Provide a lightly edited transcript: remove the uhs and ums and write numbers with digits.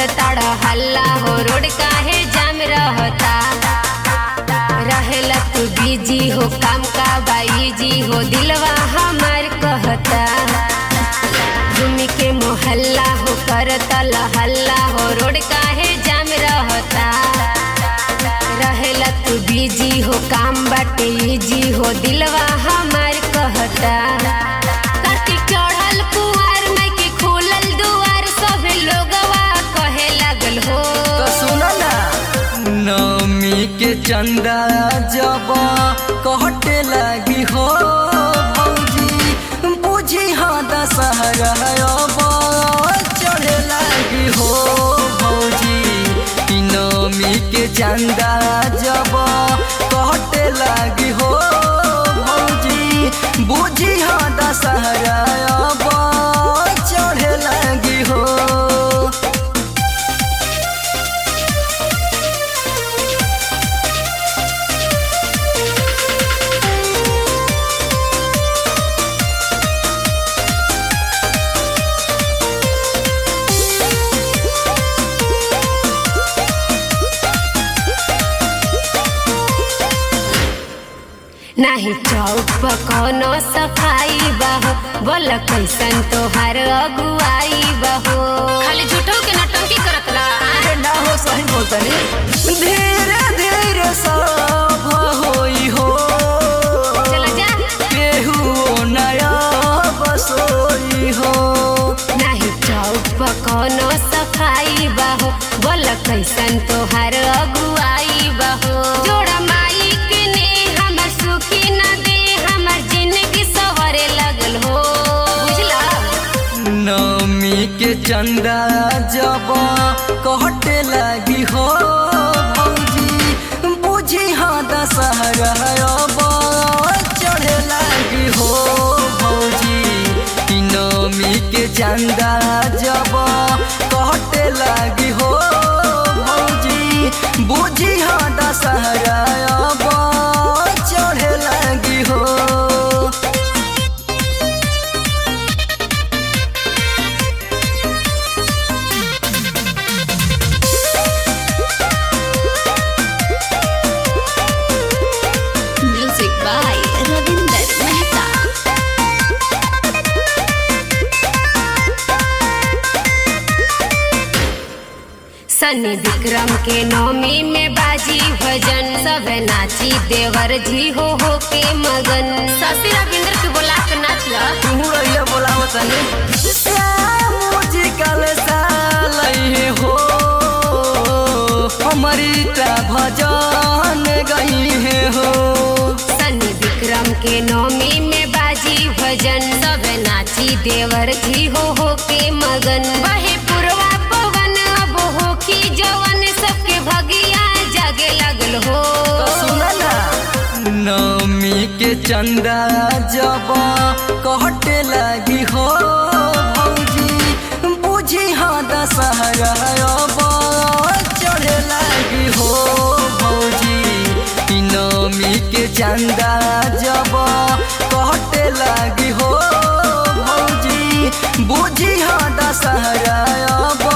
करताड़ हल्ला हो रोड काहे जाम रहता। रहेला तू बिजी हो काम का बाई जी हो दिलवा हमार कहता। घूमी के मोहल्ला हो करतल हल्ला हो रोड काहे जाम रहता। रहेला तू बिजी हो काम बाटे जी हो दिलवा हमार कहता। के चंदा जब कहटे लगी हो भौजी बुझी हाँ दशहरा अब चढ़े लगी हो भौजी। नमी के चंदा जब कहटे लगी हो भौजी बुझी हाँ दशहरा अब चढ़े लगी हो। नाही चौक पर कोनो सफाई बहो बोल कैसन तोहार अगुआई बहो। खाली झूठो के नटंकी करत ला। अरे ना हो सही बोलतनी धीरे धीरे सब होई हो। चला जा केहू नया बसोई हो। नाही चौक पर कोनो सफाई बहो बोल कैसन तोहार अगुआई बहो। जोड़ा माई के ने हमर सुखी न दे हमर जिंदगी सवरे लगल हो बुझला। नमी के चंदा जब कहटे लगी हो भौजी बुझी हाँ दशहरा अब चढ़े लगी हो भौजी। नमी के चंदा जब कहटे लगी हो भौजी बुझी हाँ दशहरा अब चढ़े लगी हो। Music by Ravinder Mehta. सनी विक्रम के नौमी में बाजी भजन सब नाची देवर जी हो के मगन। शशि रविंद्र के बोला के नाच ला। तू रहिया बोलावत नहीं श्याम जी कल सालई हो हमारी ता भजन गई है हो। सनी विक्रम के नौमी में बाजी भजन सब नाची देवर जी हो के मगन। वही पुरवा पवन अब हो की जवन सबके भगिया जागे लगल हो। सुना ना नमी के चंदा जब कहटे लगी हो भौजी बुझी हाँ दशहरा अब चढ़े लगी हो भौजी। नमी के चंदा जब कहटे लगी हो भौजी बुझी हाँ दशहरा अब